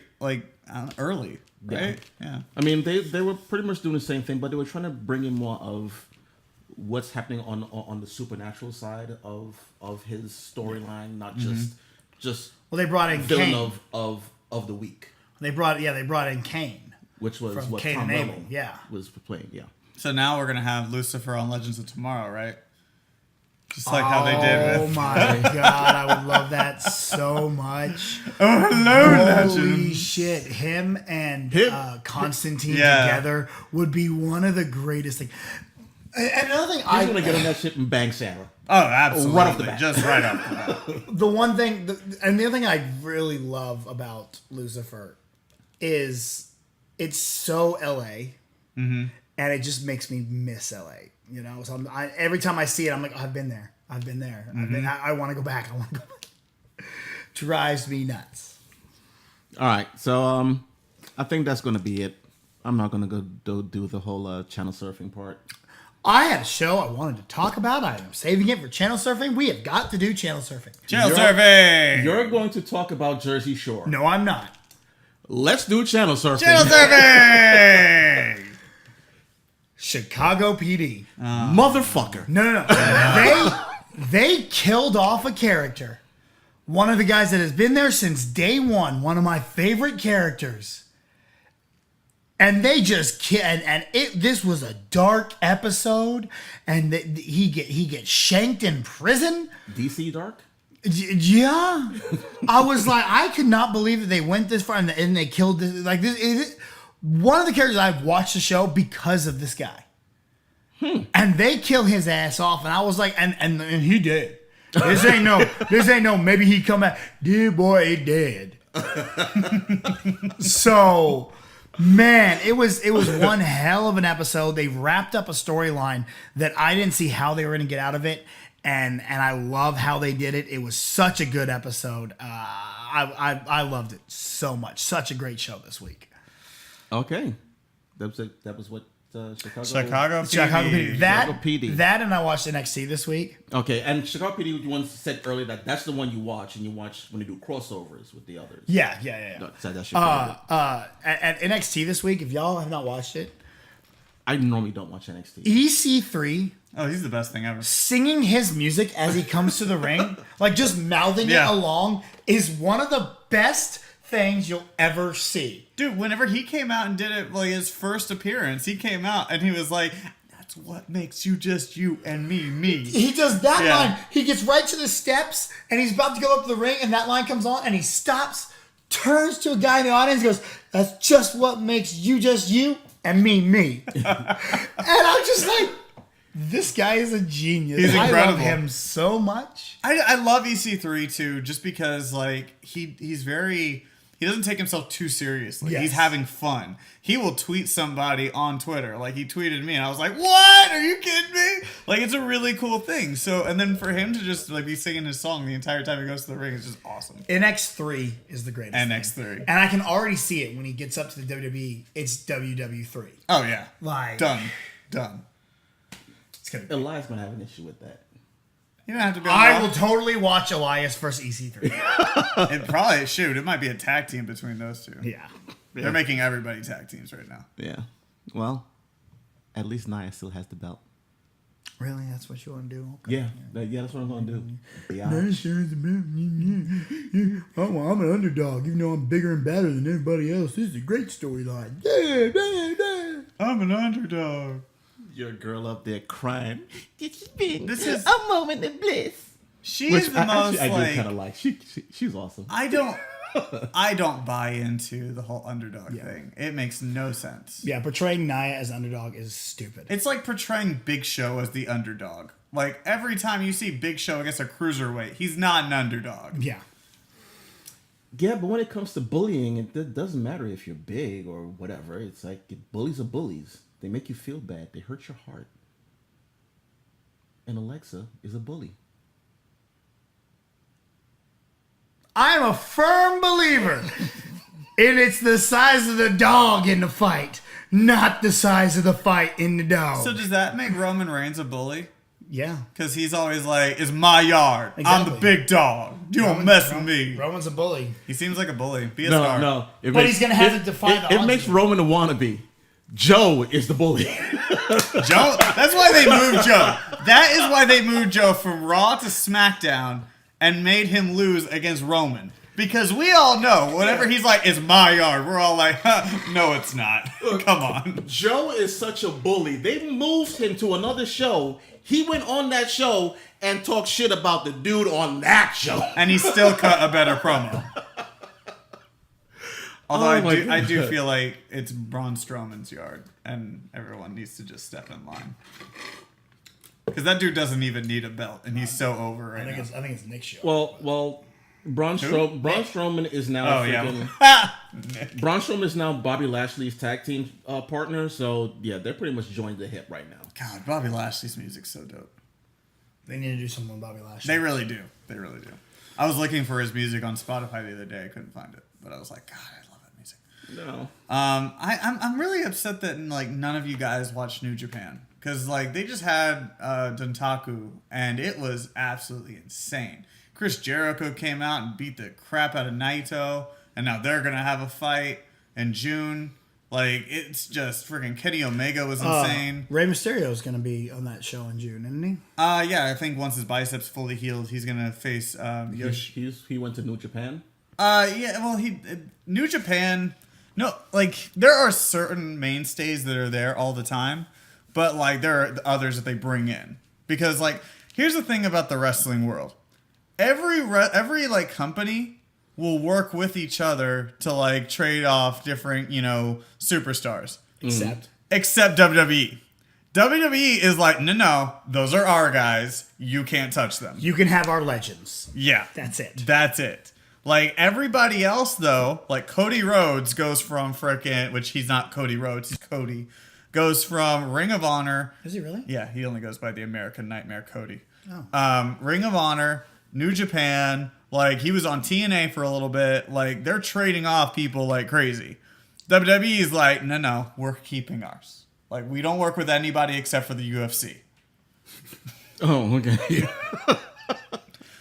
early, right? Yeah. I mean, they were pretty much doing the same thing, but they were trying to bring in more of what's happening on the supernatural side of his storyline, not just. Well, they brought in villain Cain of the week. They brought in Cain, which was from what Cain Tom and Abel. Welling was playing. Yeah. So now we're gonna have Lucifer on Legends of Tomorrow, right? Just like how they did with. Oh my god, I would love that so much. Oh, hello, Holy Legend. shit, him and Constantine together would be one of the greatest things. And another thing, I want to get on that shit and bang Sarah. Oh, absolutely. Right off the bat. Just right off the bat. The one thing, and the other thing I really love about Lucifer is it's so LA, and it just makes me miss LA. So every time I see it, I'm like, I've been there. I want to go back. Drives me nuts. All right, so I think that's going to be it. I'm not going to go do the whole channel surfing part. I had a show I wanted to talk about. I am saving it for channel surfing. We have got to do channel surfing. Surfing! You're going to talk about Jersey Shore. No, I'm not. Let's do channel surfing. Channel surfing! Chicago PD. Motherfucker. No. They killed off a character. One of the guys that has been there since day one. One of my favorite characters. And they just this was a dark episode, and he gets shanked in prison. DC Dark? Yeah. I was like, I could not believe that they went this far and they killed this. Like, one of the characters I've watched the show because of this guy. And they kill his ass off, and I was like, and he did. This ain't no, maybe he come out, dear boy, he dead. So, man, it was one hell of an episode. They wrapped up a storyline that I didn't see how they were going to get out of it, and I love how they did it. It was such a good episode. I loved it so much. Such a great show this week. Okay, that was what Chicago PD. PD. That, and I watched NXT this week. Okay, and Chicago PD, you once said earlier that's the one you watch, and you watch when they do crossovers with the others. Yeah. No, so that's your favorite. At NXT this week, if y'all have not watched it, I normally don't watch NXT. EC3. Oh, he's the best thing ever. Singing his music as he comes to the ring, like just mouthing it along, is one of the best things you'll ever see. Dude, whenever he came out and did it, like his first appearance, he came out and he was like, that's what makes you just you and me. He does that line. He gets right to the steps and he's about to go up to the ring and that line comes on and he stops, turns to a guy in the audience and goes, that's just what makes you just you and me. And I'm just like, this guy is a genius. He's incredible. I love him so much. I love EC3 too, just because like he's very... He doesn't take himself too seriously. Yes. He's having fun. He will tweet somebody on Twitter. Like, he tweeted me, and I was like, what? Are you kidding me? Like, it's a really cool thing. So, and then for him to just, like, be singing his song the entire time he goes to the ring is just awesome. NX3 is the greatest NX3. thing. And I can already see it when he gets up to the WWE. It's WW3. Oh, yeah. Like... Done. It's gonna be... Elias might have an issue with that. You don't have to be. I will totally watch Elias versus EC3. It probably shoot. It might be a tag team between those two. Yeah. They're making everybody tag teams right now. Yeah. Well, at least Nia still has the belt. Really? That's what you want to do? Okay. Yeah. That's what I'm going to do. Yeah. I'm an underdog, even though I'm bigger and better than everybody else. This is a great storyline. Yeah. I'm an underdog. Your girl up there crying. This is a moment of bliss. She's the most I like... do kind of like. She's awesome. I don't buy into the whole underdog thing. It makes no sense. Yeah, portraying Nia as underdog is stupid. It's like portraying Big Show as the underdog. Like, every time you see Big Show against a cruiserweight, he's not an underdog. Yeah. Yeah, but when it comes to bullying, it doesn't matter if you're big or whatever. It's like bullies are bullies. They make you feel bad. They hurt your heart. And Alexa is a bully. I'm a firm believer in it's the size of the dog in the fight, not the size of the fight in the dog. So does that make Roman Reigns a bully? Yeah. Because he's always like, it's my yard. Exactly. I'm the big dog. You don't mess with me. Roman's a bully. He seems like a bully. Be a star. No. He's going to have to defy the odds. It makes Roman a wannabe. Joe is the bully. Joe? That's why they moved Joe. That is why they moved Joe from Raw to SmackDown and made him lose against Roman. Because we all know, whenever he's like, it's my yard, we're all like, no, it's not. Come on. Joe is such a bully. They moved him to another show. He went on that show and talked shit about the dude on that show. And he still cut a better promo. Although Oh I do feel like it's Braun Strowman's yard, and everyone needs to just step in line. Because that dude doesn't even need a belt, and he's so over right now. I think it's Nick's show. Well, Braun Strowman is now Braun Strowman is now Bobby Lashley's tag team partner, so yeah, they're pretty much joined the hip right now. God, Bobby Lashley's music's so dope. They need to do something with Bobby Lashley. They really do. I was looking for his music on Spotify the other day. I couldn't find it, but I was like, God, I love that music. No. I'm really upset that like none of you guys watch New Japan, because like they just had Dontaku and it was absolutely insane. Chris Jericho came out and beat the crap out of Naito, and now they're gonna have a fight in June. Like, it's just freaking Kenny Omega was insane. Rey Mysterio is going to be on that show in June, isn't he? Yeah, I think once his biceps fully healed, he's gonna face He went to New Japan. Yeah, well, New Japan. No, like there are certain mainstays that are there all the time, but like there are others that they bring in because like here's the thing about the wrestling world. Every like company will work with each other to like trade off different, superstars. Except WWE. WWE is like, no, those are our guys. You can't touch them. You can have our legends. Yeah. That's it. That's it. Like everybody else though, like Cody Rhodes goes from which he's not Cody Rhodes, he's Cody, goes from Ring of Honor. Is he really? Yeah, he only goes by the American Nightmare Cody. Oh. Ring of Honor, New Japan, like he was on TNA for a little bit. Like they're trading off people like crazy. WWE is like, no, we're keeping ours. Like we don't work with anybody except for the UFC. Oh, okay.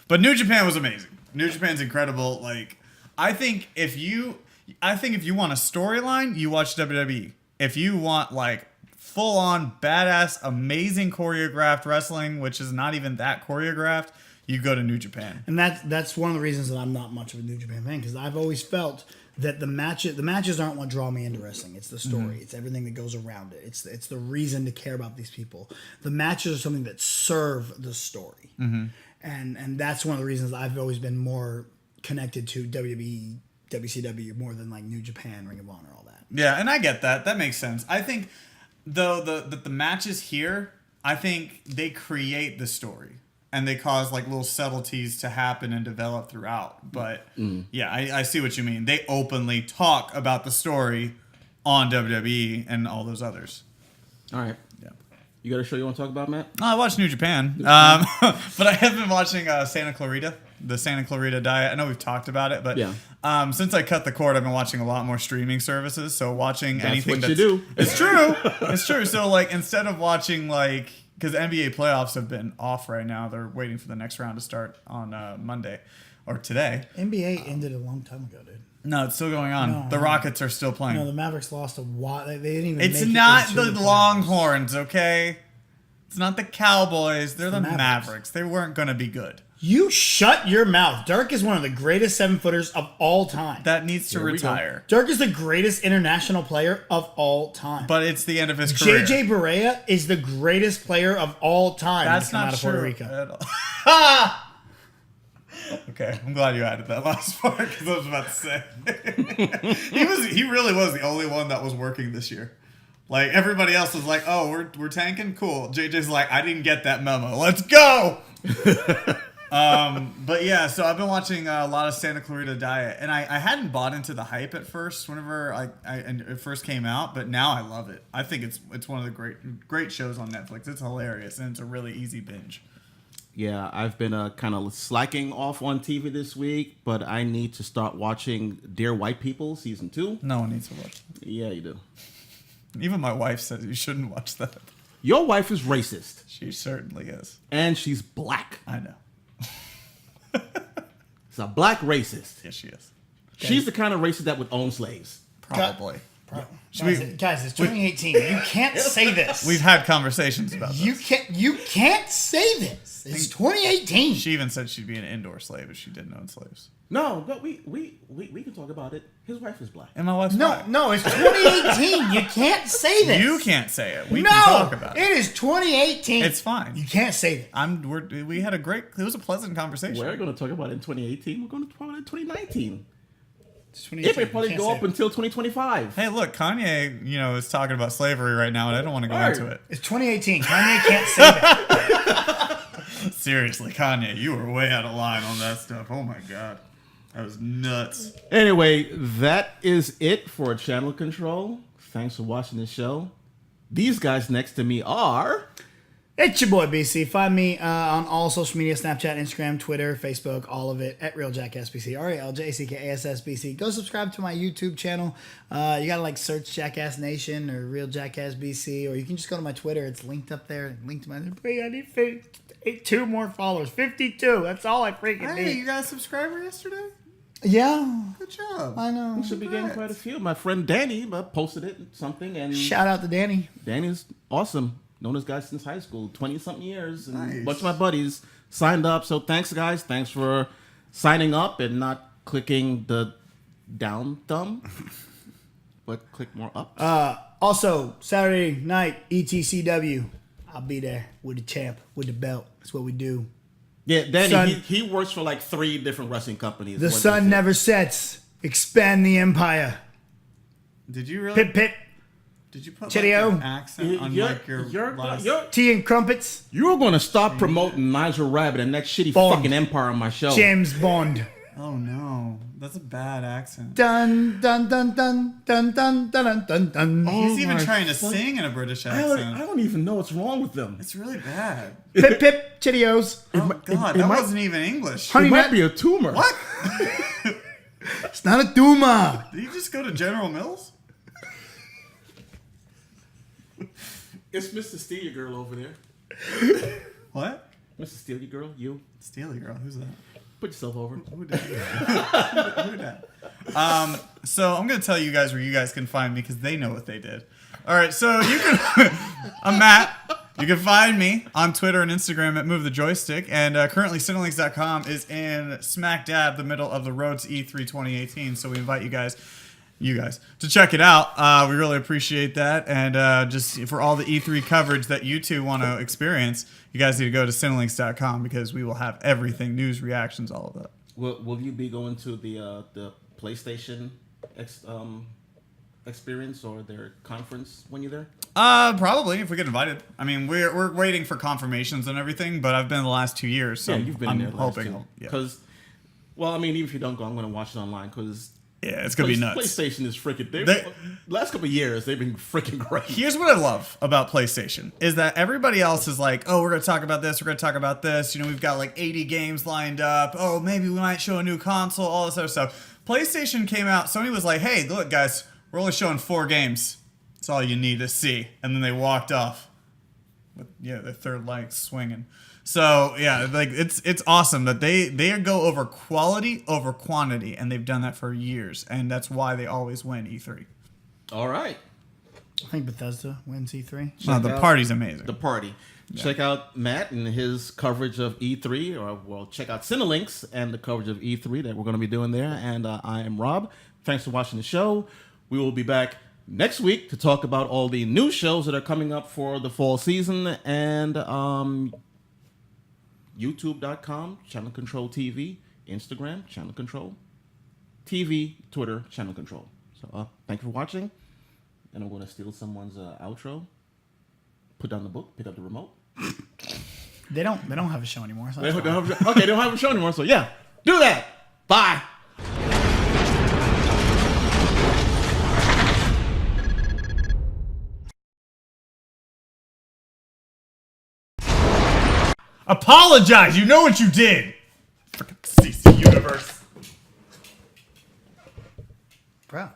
But New Japan was amazing. New Japan's incredible. Like, I think if you want a storyline, you watch WWE. If you want like full on badass, amazing choreographed wrestling, which is not even that choreographed, you go to New Japan. And that's one of the reasons that I'm not much of a New Japan fan, because I've always felt that the matches aren't what draw me into wrestling. It's the story. Mm-hmm. It's everything that goes around it. It's the reason to care about these people. The matches are something that serve the story. Mm-hmm. And that's one of the reasons I've always been more connected to WWE, WCW more than like New Japan, Ring of Honor, all that. Yeah, and I get that. That makes sense. I think though the matches here, I think they create the story and they cause like little subtleties to happen and develop throughout. But yeah, I see what you mean. They openly talk about the story on WWE and all those others. All right. Yeah. You got a show you want to talk about, Matt? I watched New Japan, but I have been watching Santa Clarita, the Santa Clarita Diet. I know we've talked about it, but since I cut the cord, I've been watching a lot more streaming services. So watching anything what you do. It's true. It's true. So like instead of watching like, because NBA playoffs have been off right now, they're waiting for the next round to start on Monday or today. NBA ended a long time ago, dude. No, it's still going on. No, the Rockets are still playing. No, the Mavericks lost a lot. They didn't even. It's make not it the into Longhorns, okay? It's not the Cowboys. They're the Mavericks. Mavericks. They weren't going to be good. You shut your mouth. Dirk is one of the greatest 7-footers of all time. That needs to retire. Dirk is the greatest international player of all time. But it's the end of his career. JJ Barea is the greatest player of all time. That's not out of true Puerto Rico. at all. Okay, I'm glad you added that last part because I was about to say he really was the only one that was working this year. Like everybody else was like, "Oh, we're tanking, cool." JJ's like, "I didn't get that memo. Let's go." But yeah, so I've been watching a lot of Santa Clarita Diet, and I hadn't bought into the hype at first whenever it first came out, but now I love it. I think it's one of the great shows on Netflix. It's hilarious and it's a really easy binge. Yeah, I've been kind of slacking off on TV this week, but I need to start watching Dear White People season 2. No one needs to watch it. Yeah, you do. Even my wife says you shouldn't watch that. Your wife is racist. She certainly is. And she's black. I know. She's a black racist. Yes, she is. She's the kind of racist that would own slaves. Probably. Guys, it's 2018. You can't say this. We've had conversations about this. You can't say this. It's 2018. She even said she'd be an indoor slave if she didn't own slaves. No, but we can talk about it. His wife is black. And my wife's black. No, it's 2018. You can't say this. You can't say it. We can talk about it. It is 2018. It's fine. You can't say that. We had it was a pleasant conversation. We're going to talk about it in 2018. We're going to talk about it in 2019. It may probably go up until 2025. Hey, look, Kanye, is talking about slavery right now, and I don't want to go into it. It's 2018. Kanye can't say that. Seriously, Kanye, you were way out of line on that stuff. Oh my God. That was nuts. Anyway, that is it for Channel Control. Thanks for watching the show. These guys next to me are... It's your boy BC. Find me on all social media, Snapchat, Instagram, Twitter, Facebook, all of it, at RealJackassBC, RealJackassBC. Go subscribe to my YouTube channel. You gotta search Jackass Nation or Real Jackass BC, or you can just go to my Twitter. It's linked up there. Linked to my... I need 52 more followers. 52. That's all I freaking need. Hey, you got a subscriber yesterday? Yeah. Good job. I know. We should be getting quite a few. My friend Danny posted it something, and shout out to Danny. Danny's awesome. Known this guy since high school, 20-something years. And nice. A bunch of my buddies signed up. So thanks, guys. Thanks for signing up and not clicking the down thumb. but click more up. Also, Saturday night, ETCW. I'll be there with the champ, with the belt. That's what we do. Yeah, Danny, Son, he works for like 3 different wrestling companies. The sun never sets. Expand the empire. Did you really? Pip, pip. Did you put Cheerio. like, an accent on like your last... Tea and crumpets. You're going to stop promoting Nigel Rabbit and that shitty Bond. fucking empire on my show. James Bond. Oh no, that's a bad accent. Dun dun dun dun dun dun dun dun dun. He's even my trying to sing in a British I accent. don't even know what's wrong with them. It's really bad. Pip pip. Cheerios. Oh God, that wasn't even English. Honey It might nut. be a tumor. What? It's not a Duma. Did you just go to General Mills? It's Mr. Steal Your Girl over there. What? Mr. Steal Your Girl, you. Steely Girl, who's that? Put yourself over. Who did that? So I'm gonna tell you guys where you guys can find me because they know what they did. All right, so you can. I'm Matt. You can find me on Twitter and Instagram at Move the Joystick, and currently Cinelinks.com is in smack dab the middle of the road to E3 2018. So we invite you guys to check it out. We really appreciate that, and just for all the E3 coverage that you two want to experience, you guys need to go to Cinelinks.com because we will have everything, news, reactions, all of that. Will you be going to the PlayStation experience or their conference when you're there? Probably if we get invited. I mean, we're waiting for confirmations and everything, but I've been the last 2 years, so Yeah, you've been I'm there hoping. Because, well, I mean, even if you don't go, I'm going to watch it online because Yeah, it's gonna be nuts. PlayStation is freaking. Last couple of years, they've been freaking great. Here's what I love about PlayStation is that everybody else is like, oh, we're gonna talk about this, we're gonna talk about this. You know, we've got like 80 games lined up. Oh, maybe we might show a new console, all this other stuff. PlayStation came out. Sony was like, hey, look, guys, we're only showing 4 games. That's all you need to see. And then they walked off with their third leg swinging. So yeah, like it's awesome that they go over quality over quantity, and they've done that for years, and that's why they always win E3. All right. I think Bethesda wins E3. No, the party's amazing. The party. Yeah. Check out Matt and his coverage of E3, or well, check out Cinelinks and the coverage of E3 that we're going to be doing there. And I am Rob. Thanks for watching the show. We will be back next week to talk about all the new shows that are coming up for the fall season, and YouTube.com, Channel Control TV, Instagram, Channel Control TV, Twitter, Channel Control. So thank you for watching, and I'm going to steal someone's outro. Put down the book, pick up the remote. They don't have a show anymore. So they don't have a show anymore. So yeah, do that. Bye. Apologize. You know what you did. Freaking CC Universe. Bro.